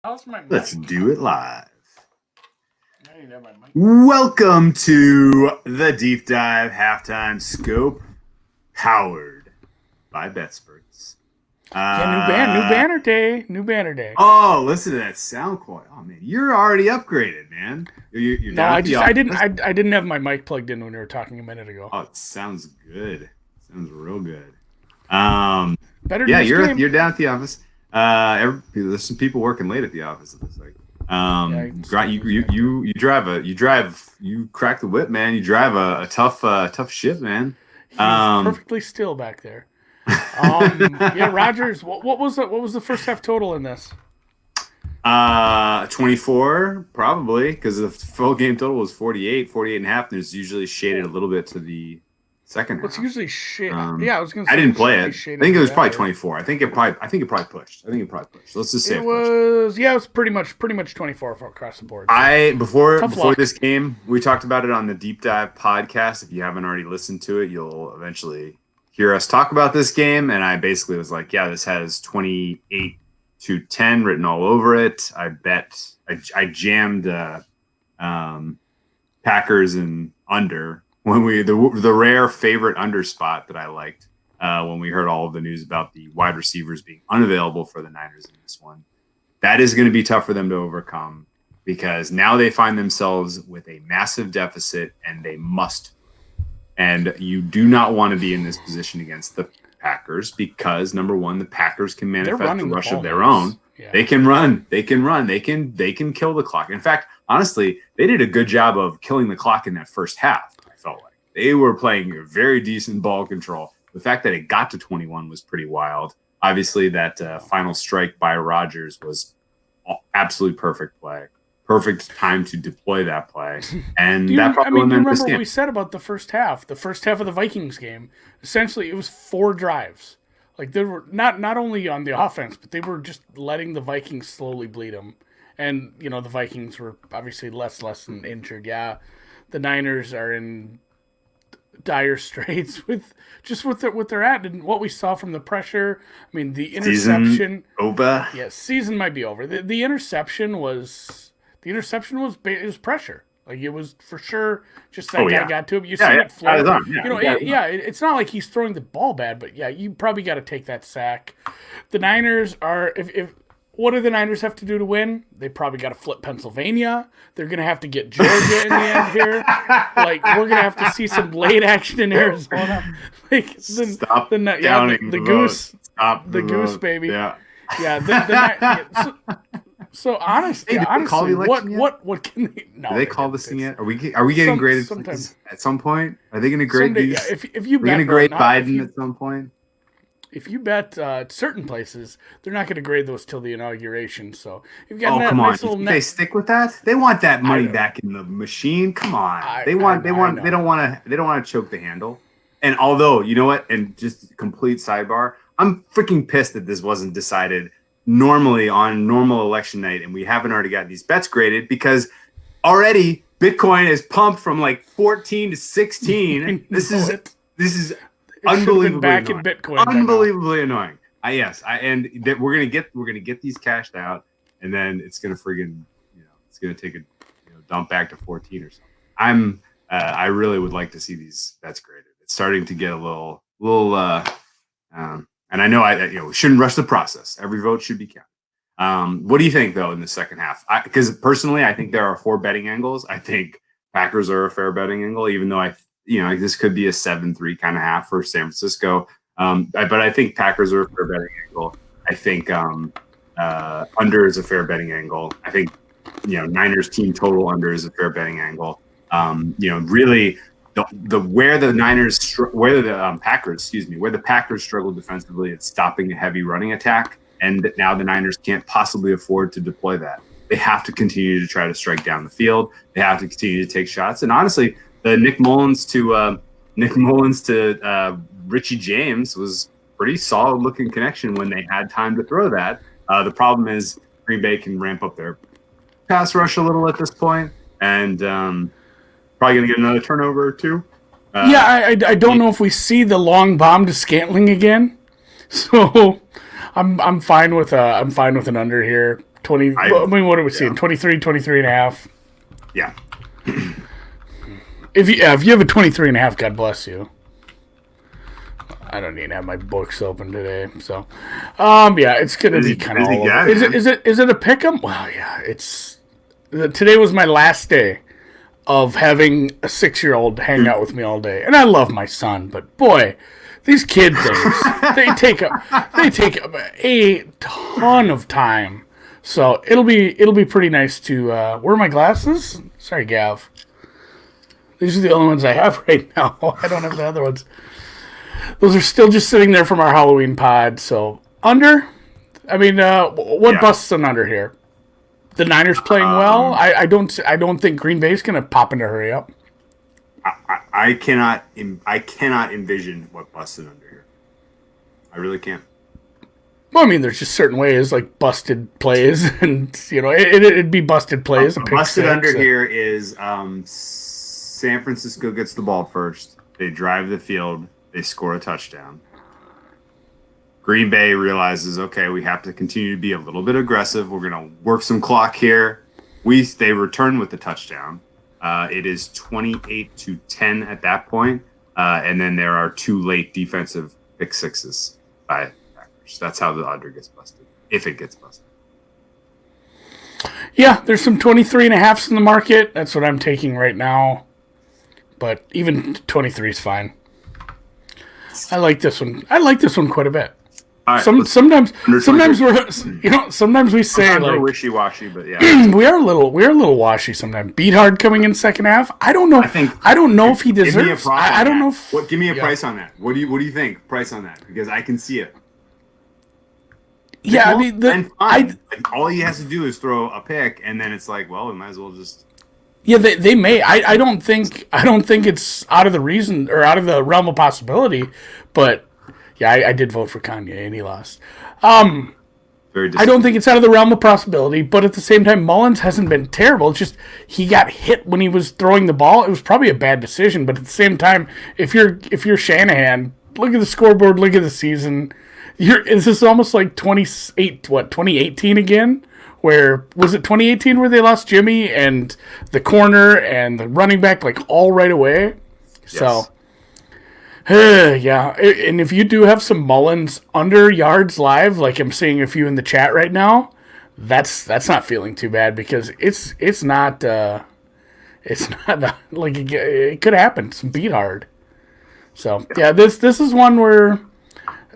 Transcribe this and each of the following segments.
How's my mic? Let's do it live. I need to have my mic. Welcome to the Deep Dive Halftime Scope, powered by BetSperts. New banner day. Oh, listen to that sound quality. Oh man, you're already upgraded, man. You're No, down I at the just I office? didn't have my mic plugged in when we were talking a minute ago. Oh, it sounds good. Sounds real good. Better Yeah, than this game. you're down at the office. There's some people working late at the office. It looks like. You crack the whip, man. You drive a tough ship, man. He's perfectly still back there. Yeah, Rogers. What was the first half total in this? 24 probably, because the full game total was 48 and a half. There's usually shaded a little bit to the second half. It's usually shit. Yeah, I was gonna say I didn't play it. I think it was probably that. 24. I think it probably pushed. Let's just say It was pretty much 24 across the board. So. Before this game, we talked about it on the Deep Dive podcast. If you haven't already listened to it, you'll eventually hear us talk about this game. And I basically was like, yeah, this has 28-10 written all over it. I jammed Packers and under when the rare favorite under spot that I liked when we heard all of the news about the wide receivers being unavailable for the Niners in this one. That is going to be tough for them to overcome because now they find themselves with a massive deficit and they must. And you do not want to be in this position against the Packers because, number one, the Packers can manufacture a rush of their own. Yeah. They can run. They can kill the clock. In fact, honestly, they did a good job of killing the clock in that first half. I felt like they were playing a very decent ball control. The fact that it got to 21 was pretty wild. Obviously, that final strike by Rodgers was absolutely perfect play. Perfect time to deploy that play. And you remember this game. What we said about the first half? The first half of the Vikings game, essentially, it was 4 drives. Like they were not only on the offense, but they were just letting the Vikings slowly bleed them. And the Vikings were obviously less than injured. Yeah, the Niners are in dire straits with what they're at and what we saw from the pressure. I mean, the interception. Season over. Yeah, season might be over. The interception was pressure. Like it was for sure. Just that guy got to him. You see it float. It's not like he's throwing the ball bad, but yeah, you probably got to take that sack. The Niners are if what do the Niners have to do to win? They probably got to flip Pennsylvania. They're going to have to get Georgia in the end here. Like we're going to have to see some late action in Arizona. Like the goose, the goose baby. Yeah. So honestly, what can they? No, do they call this thing yet? Are we getting graded at some point? Are they going to grade these? Yeah, if you we're going to grade Biden at some point. If you bet certain places, they're not going to grade those till the inauguration. So you've got come on! They stick with that. They want that money back in the machine. Come on! They don't want to choke the handle. And although you know what, and just complete sidebar, I'm freaking pissed that this wasn't decided normally on normal election night, and we haven't already got these bets graded because already Bitcoin is pumped from like 14 to 16. This is unbelievably back annoying. In Bitcoin. Unbelievably annoying. We're gonna get these cashed out, and then it's gonna it's gonna take a dump back to 14 or something. I really would like to see these bets graded. It's starting to get a little. And I know we shouldn't rush the process. Every vote should be counted. What do you think though in the second half? Because personally, I think there are 4 betting angles. I think Packers are a fair betting angle, even though this could be a 7-3 kind of half for San Francisco. But I think Packers are a fair betting angle. I think under is a fair betting angle. I think Niners team total under is a fair betting angle. Really. Where the Packers struggle defensively, it's stopping a heavy running attack, and now the Niners can't possibly afford to deploy that. They have to continue to try to strike down the field. They have to continue to take shots, and honestly, the Nick Mullins to Richie James was pretty solid looking connection when they had time to throw that. The problem is Green Bay can ramp up their pass rush a little at this point, and probably going to get another turnover or two. I don't know if we see the long bomb to Scantling again. So I'm fine with an under here. 20. I mean, what are we seeing? 23, 23 and a half. Yeah. If you have a 23 and a half, God bless you. I don't even have my books open today, so yeah, it's gonna be kind of all over. Is it a pick'em? Well, yeah, today was my last day of having a 6-year-old hang out with me all day, and I love my son, but boy, these kid things they take up a ton of time. So it'll be pretty nice to wear my glasses. Sorry, Gav. These are the only ones I have right now. I don't have the other ones. Those are still just sitting there from our Halloween pod. So under, I mean, what busts an under here? The Niners playing well. I don't think Green Bay's gonna pop in a hurry up. I cannot envision what busts an under here. I really can't. Well, I mean, there's just certain ways, like busted plays, and it'd be busted plays. Busted under here is San Francisco gets the ball first. They drive the field. They score a touchdown. Green Bay realizes, okay, we have to continue to be a little bit aggressive. We're going to work some clock here. They return with the touchdown. It is 28-10 at that point. And then there are 2 late defensive pick sixes by Packers. That's how the under gets busted, if it gets busted. Yeah, there's some 23 and a halves in the market. That's what I'm taking right now. But even 23 is fine. I like this one. I like this one quite a bit. Right, sometimes we say like wishy-washy, but yeah, we are a little washy sometimes. Beathard coming in second half. I don't know if he deserves. I don't know. Give me a price on that. What do you think? Price on that, because I can see it. Yeah, I mean, all he has to do is throw a pick, and then it's like, well, we might as well just. Yeah, they may. I don't think it's out of the reason or out of the realm of possibility, but yeah, I did vote for Kanye and he lost. I don't think it's out of the realm of possibility, but at the same time, Mullins hasn't been terrible. It's just he got hit when he was throwing the ball. It was probably a bad decision, but at the same time, if you're Shanahan, look at the scoreboard, look at the season. Is this almost like 2018 again? Where was it 2018 where they lost Jimmy and the corner and the running back like all right away? Yes. So, yeah. And if you do have some Mullins under yards live, like I'm seeing a few in the chat right now, that's not feeling too bad because it's not like it could happen. Some beat hard. So yeah, this is one where.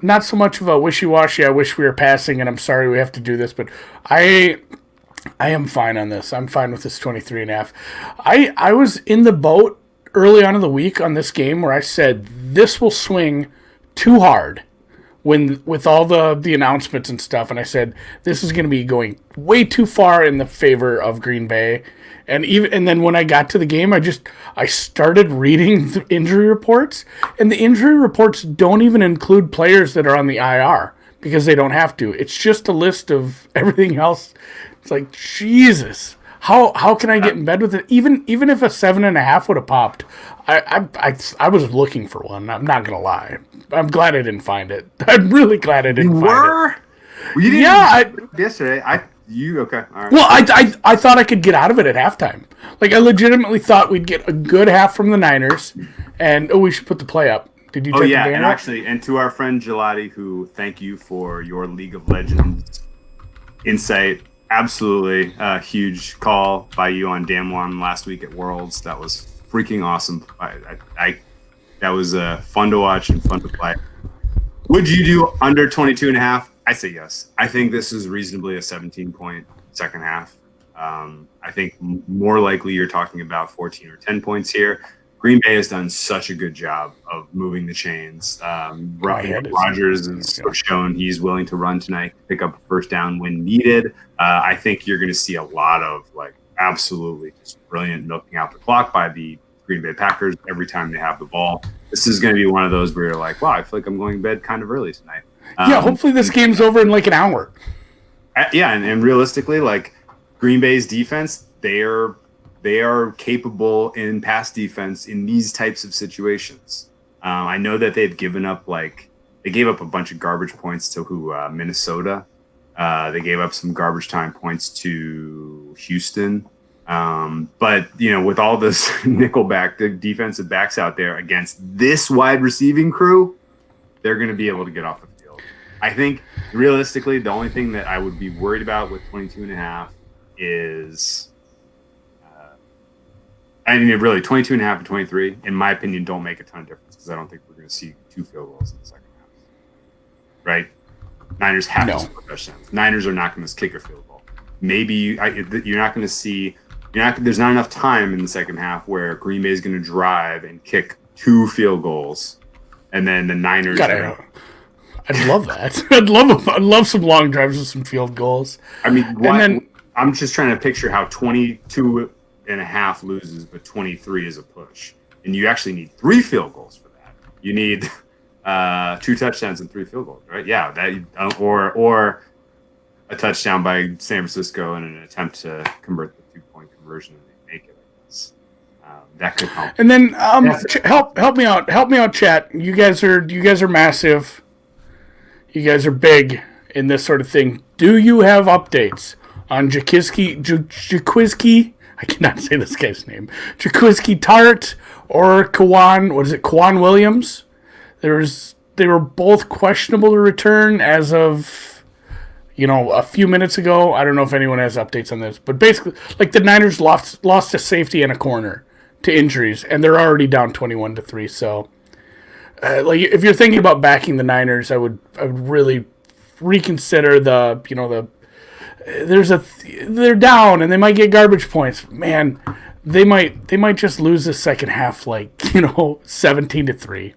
Not so much of a wishy-washy, I wish we were passing, and I'm sorry we have to do this, but I am fine on this. I'm fine with this 23 and a half. I was in the boat early on in the week on this game where I said this will swing too hard with all the announcements and stuff, and I said this is going to be going way too far in the favor of Green Bay. And then when I got to the game, I started reading the injury reports, and the injury reports don't even include players that are on the IR because they don't have to. It's just a list of everything else. It's like, Jesus, how can I get in bed with it? Even if a 7.5 would have popped, I was looking for one. I'm not gonna lie. I'm glad I didn't find it. I'm really glad I didn't find it. You didn't yesterday. Okay. All right. Well, I thought I could get out of it at halftime. Like, I legitimately thought we'd get a good half from the Niners, and we should put the play up. Did you? Yeah, and actually, and to our friend Gelati, who thank you for your League of Legends insight. Absolutely, a huge call by you on Damwon last week at Worlds. That was freaking awesome. That was fun to watch and fun to play. Would you do under 22.5? I say yes. I think this is reasonably a 17-point second half. I think more likely you're talking about 14 or 10 points here. Green Bay has done such a good job of moving the chains. Rodgers has shown he's willing to run tonight, pick up a first down when needed. I think you're going to see a lot of absolutely just brilliant milking out the clock by the Green Bay Packers every time they have the ball. This is going to be one of those where you're like, wow, I feel like I'm going to bed kind of early tonight. Hopefully this game's over in an hour. And realistically, Green Bay's defense, they are capable in pass defense in these types of situations. I know that they've given up they gave up a bunch of garbage points to Minnesota They gave up some garbage time points to Houston. But, with all this the defensive backs out there against this wide receiving crew, they're going to be able to get off the field. I think, realistically, the only thing that I would be worried about with 22.5 is, really 22.5 and 23, in my opinion, don't make a ton of difference because I don't think we're going to see 2 field goals in the second half. Right? Niners have to score touchdowns. Niners are not going to kick a field goal. Maybe you're not going to see. There's not enough time in the second half where Green Bay is going to drive and kick 2 field goals, and then the Niners. I'd love that. I'd love some long drives with some field goals. I mean, I'm just trying to picture how 22.5 loses, but 23 is a push, and you actually need 3 field goals for that. You need 2 touchdowns and 3 field goals, right? Yeah, that or a touchdown by San Francisco in an attempt to convert the 2-point conversion and they make it. I guess that could help. And then help me out, chat. You guys are massive. You guys are big in this sort of thing. Do you have updates on Jaquiski? I cannot say this guy's name. Jaquiski Tart or K'Waun Williams? They were both questionable to return as of, a few minutes ago. I don't know if anyone has updates on this, but basically, the Niners lost a safety and a corner to injuries, and they're already down 21-3. So, if you're thinking about backing the Niners, I would really reconsider they're down and they might get garbage points. Man, they might just lose the second half 17-3.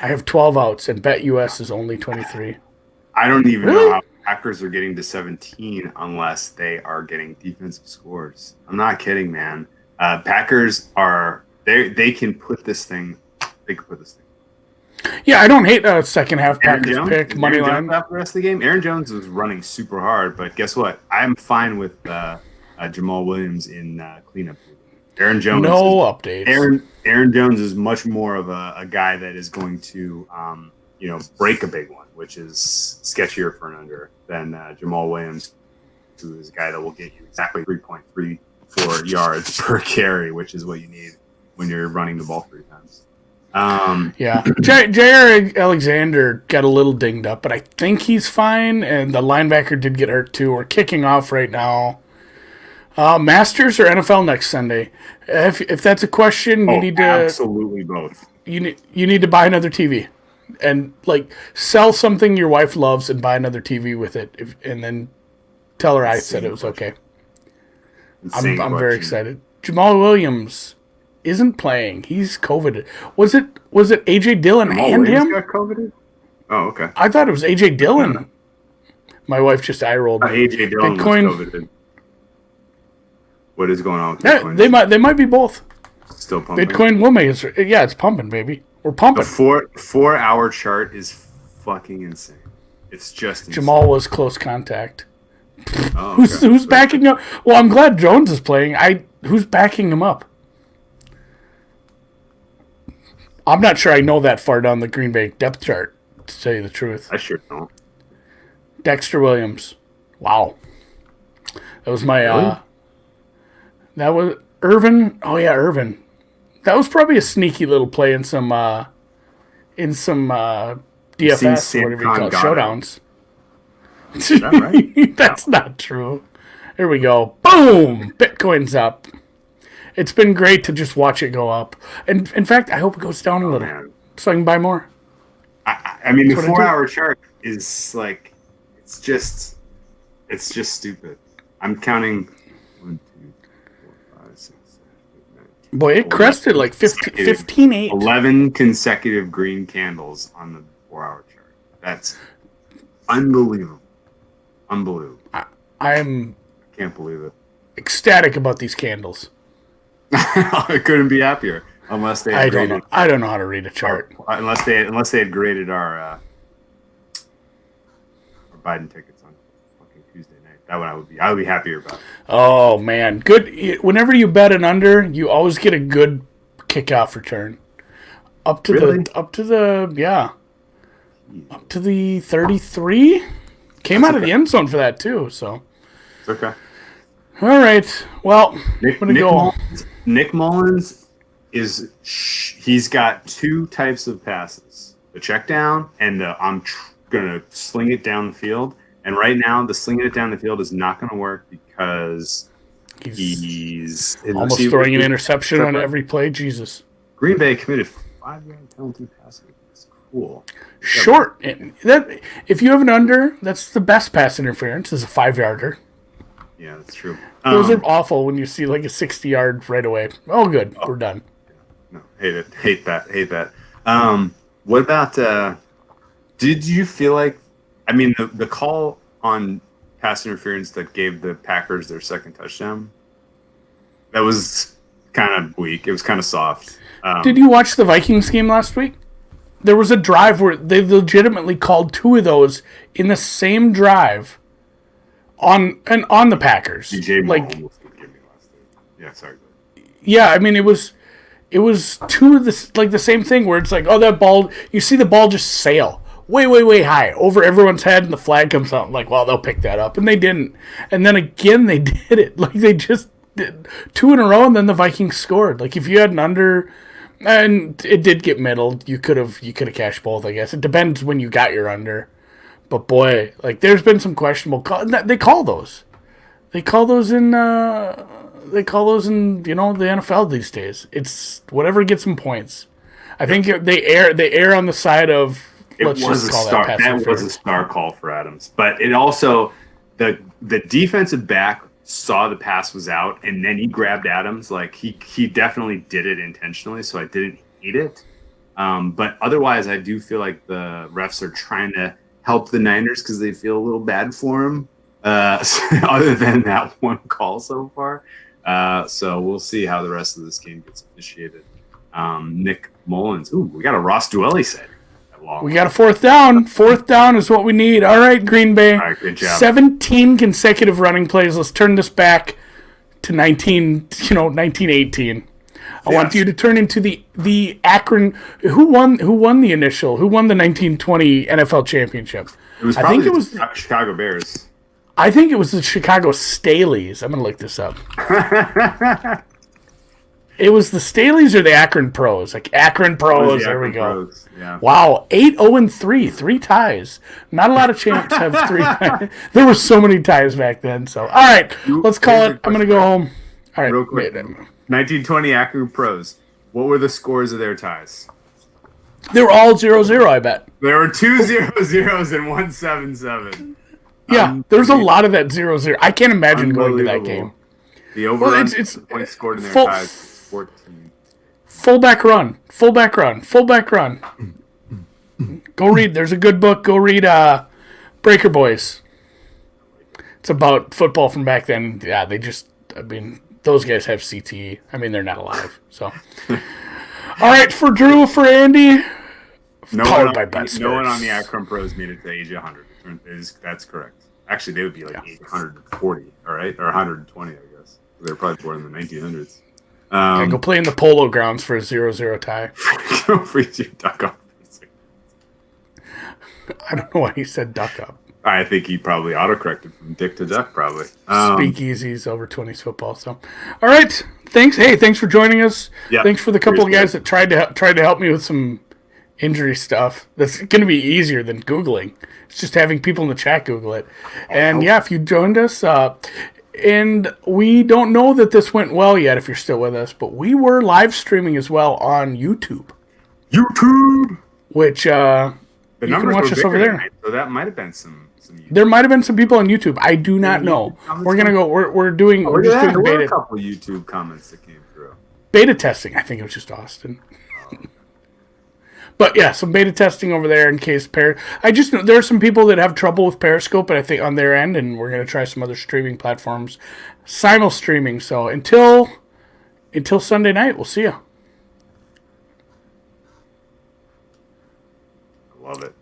I have 12 outs, and BetUS is only 23. I don't even know how Packers are getting to 17 unless they are getting defensive scores. I'm not kidding, man. Packers they can put this thing. They can put this thing. Yeah, I don't hate a second half Packers pick money line. After the rest of the game, Aaron Jones was running super hard, but guess what? I'm fine with Jamal Williams in cleanup. Aaron Jones. Updates. Aaron Jones is much more of a guy that is going to, break a big one, which is sketchier for an under than Jamal Williams, who is a guy that will get you exactly 3.34 yards per carry, which is what you need when you're running the ball 3 times. Yeah. J.R. Alexander got a little dinged up, but I think he's fine, and the linebacker did get hurt too. We're kicking off right now. Masters or NFL next Sunday? If that's a question, you need to absolutely both. You need to buy another TV, and sell something your wife loves and buy another TV with it, and then tell her I said it was okay. I'm very excited. Jamal Williams isn't playing. He's COVIDed. Was it AJ Dillon and Williams him? Got COVIDed? Oh, okay. I thought it was AJ Dillon. My wife just eye rolled. AJ Dillon was COVIDed. What is going on with Bitcoin? They might be both. Still pumping. Bitcoin will make it. Yeah, it's pumping, baby. We're pumping. The 4-hour chart is fucking insane. It's just insane. Jamal was close contact. Oh, okay. Who's backing up? Well, I'm glad Jones is playing. Who's backing him up? I'm not sure I know that far down the Green Bay depth chart, to tell you the truth. I sure don't. Dexter Williams. Wow. That was my... Really? That was Irvin. Oh yeah, Irvin. That was probably a sneaky little play in some DFS or whatever you call it, showdowns. Is that right? That's not true. Here we go. Boom! Bitcoin's up. It's been great to just watch it go up. And in fact, I hope it goes down a little so I can buy more. I mean, the 4-hour chart is it's just stupid. I'm counting 1, 2, 4, 5, 6, 7, 8, 9, 10. Boy, it crested 15-8. 11 consecutive green candles on the 4-hour chart. That's unbelievable. I can't believe it. Ecstatic about these candles. I couldn't be happier. Unless they I don't know how to read a chart. Unless they had graded our Biden tickets on fucking Tuesday night. That one I would be happier about. Oh man, good. Whenever you bet an under, you always get a good kickoff return. Up to the 33. Came out of the end zone for that too. So. It's okay. All right. Well, I'm gonna go. Nick Mullins he's got two types of passes: the check down and the gonna sling it down the field. And right now, the slinging it down the field is not going to work because he's almost throwing an interception on every play. Jesus. Green Bay committed 5-yard penalty passes. That's cool. Short. That if you have an under, that's the best pass interference is a 5-yarder. Yeah, that's true. Those are awful when you see like a 60-yard right away. Oh, good. We're done. No, hate that. What about? Did you feel like? I mean, the call on pass interference that gave the Packers their second touchdown, that was kind of weak. It was kind of soft. Did you watch the Vikings game last week? There was a drive where they legitimately called two of those in the same drive on the Packers. DJ like, yeah, sorry. Yeah, I mean, it was two of the like the same thing where it's like, oh, that ball, you see the ball just sail way high over everyone's head, and the flag comes out. Like, well, they'll pick that up, and they didn't. And then again, they did it. Like, they just did 2 in a row, and then the Vikings scored. Like, if you had an under, and it did get middled, you could have cashed both. I guess it depends when you got your under. But boy, like, there's been some questionable calls. They call those. They call those in. They call those in the NFL these days. It's whatever gets them points. I think they err on the side of. It was a star. That was a star call for Adams, but it also the defensive back saw the pass was out, and then he grabbed Adams. Like he definitely did it intentionally, so I didn't hate it. But otherwise, I do feel like the refs are trying to help the Niners because they feel a little bad for him. Other than that one call so far, so we'll see how the rest of this game gets officiated. Nick Mullins. Ooh, we got a Ross Dwelly set. We got a 4th down. 4th down is what we need. All right, Green Bay. All right, good job. 17 consecutive running plays. Let's turn this back to 1918. I want you to turn into the Akron. Who won the 1920 NFL championship? It was probably the Chicago Bears. I think it was the Chicago Staleys. I'm going to look this up. It was the Staleys or the Akron Pros? Like Akron Pros. There we go. Pros. Yeah. Wow, 8-0-3, 3 ties. Not a lot of champs have 3 ties. There were so many ties back then. So, all right, let's call it. I'm gonna go home. All right, real quick. 1920 Akron Pros. What were the scores of their ties? They were all 0-0, I bet. There were 2 0-0s and 1 7-7. Yeah, there's a lot of that 0-0. I can't imagine going to that game. The over it's points scored in their ties. 14. Fullback run. Go read. There's a good book. Go read Breaker Boys. It's about football from back then. Yeah, those guys have CTE. I mean, they're not alive. So, all right, for Drew, for Andy. No one on the Akron Pros made it to age 100. That's correct. Actually, they would be like 840, all right, or 120, I guess. They're probably born in the 1900s. Go play in the Polo Grounds for a 0-0 tie. Go freeze your duck up. I don't know why he said duck up. I think he probably autocorrected from dick to duck, probably. Speakeasies over 20s football. So, all right. Thanks. Hey, thanks for joining us. Yeah, thanks for the couple of guys that tried to help me with some injury stuff. That's going to be easier than Googling. It's just having people in the chat Google it. And yeah, if you joined us, and we don't know that this went well yet if you're still with us, but we were live streaming as well on YouTube. Which the you can watch us over there. So that might have been some there might have been some people on YouTube. I do not know. We're gonna go. We're doing. We're just doing beta. A couple YouTube comments that came through. Beta testing. I think it was just Austin. But yeah, some beta testing over there in case I just know there are some people that have trouble with Periscope, and I think on their end, and we're gonna try some other streaming platforms, simul streaming. So until Sunday night, we'll see you. I love it.